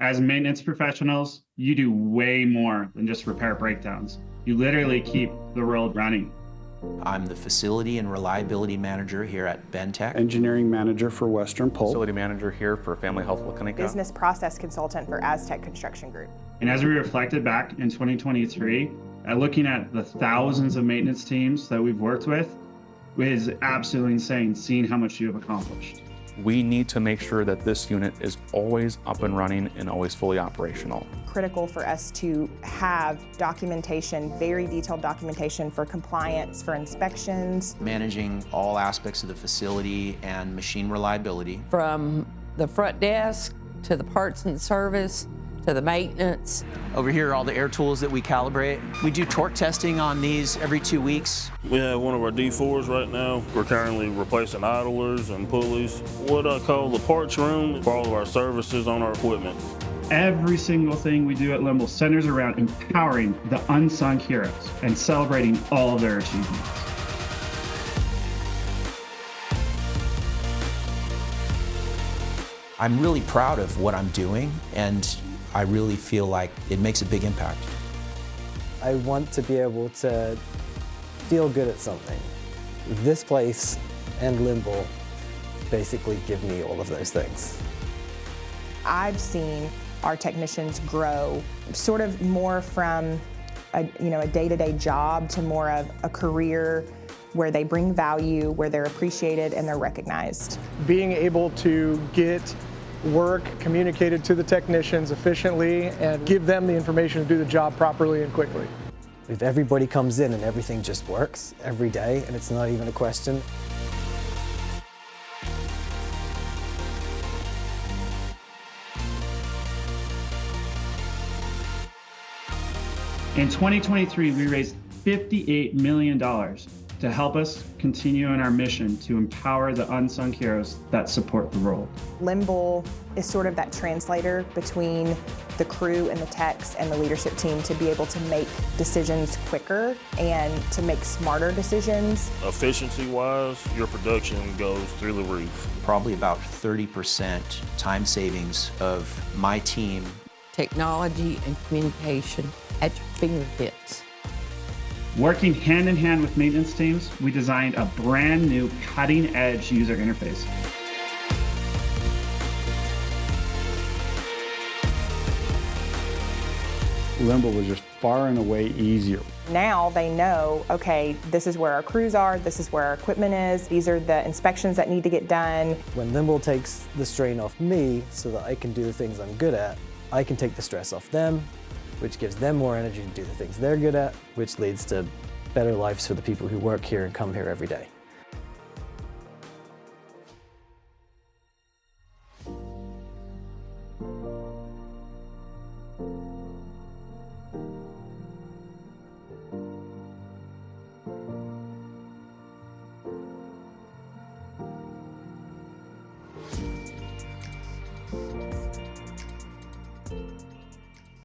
As maintenance professionals, you do way more than just repair breakdowns. You literally keep the world running. I'm the Facility and Reliability Manager here at Bentech. Engineering Manager for Western Pulp. Facility Manager here for Family Health La Clinica. Business Process Consultant for Aztec Construction Group. And as we reflected back in 2023, looking at the thousands of maintenance teams that we've worked with, it is absolutely insane seeing how much you have accomplished. We need to make sure that this unit is always up and running and always fully operational. Critical for us to have documentation, very detailed documentation for compliance, for inspections. Managing all aspects of the facility and machine reliability. From the front desk to the parts and service to the maintenance. Over here are all the air tools that we calibrate. We do torque testing on these every 2 weeks. We have one of our D4s right now. We're currently replacing idlers and pulleys. What I call the parts room for all of our services on our equipment. Every single thing we do at Limble centers around empowering the unsung heroes and celebrating all of their achievements. I'm really proud of what I'm doing, and I really feel like it makes a big impact. I want to be able to feel good at something. This place and Limble basically give me all of those things. I've seen our technicians grow sort of more from a day-to-day job to more of a career where they bring value, where they're appreciated and they're recognized. Being able to get work communicated to the technicians efficiently and give them the information to do the job properly and quickly. If everybody comes in and everything just works every day and it's not even a question. In 2023, we raised $58 million to help us continue in our mission to empower the unsung heroes that support the role. Limble is sort of that translator between the crew and the techs and the leadership team to be able to make decisions quicker and to make smarter decisions. Efficiency-wise, your production goes through the roof. Probably about 30% time savings of my team. Technology and communication at your fingertips. Working hand in hand with maintenance teams, we designed a brand new cutting-edge user interface. Limble was just far and away easier. Now they know, okay, this is where our crews are, this is where our equipment is, these are the inspections that need to get done. When Limble takes the strain off me so that I can do the things I'm good at, I can take the stress off them, which gives them more energy to do the things they're good at, which leads to better lives for the people who work here and come here every day.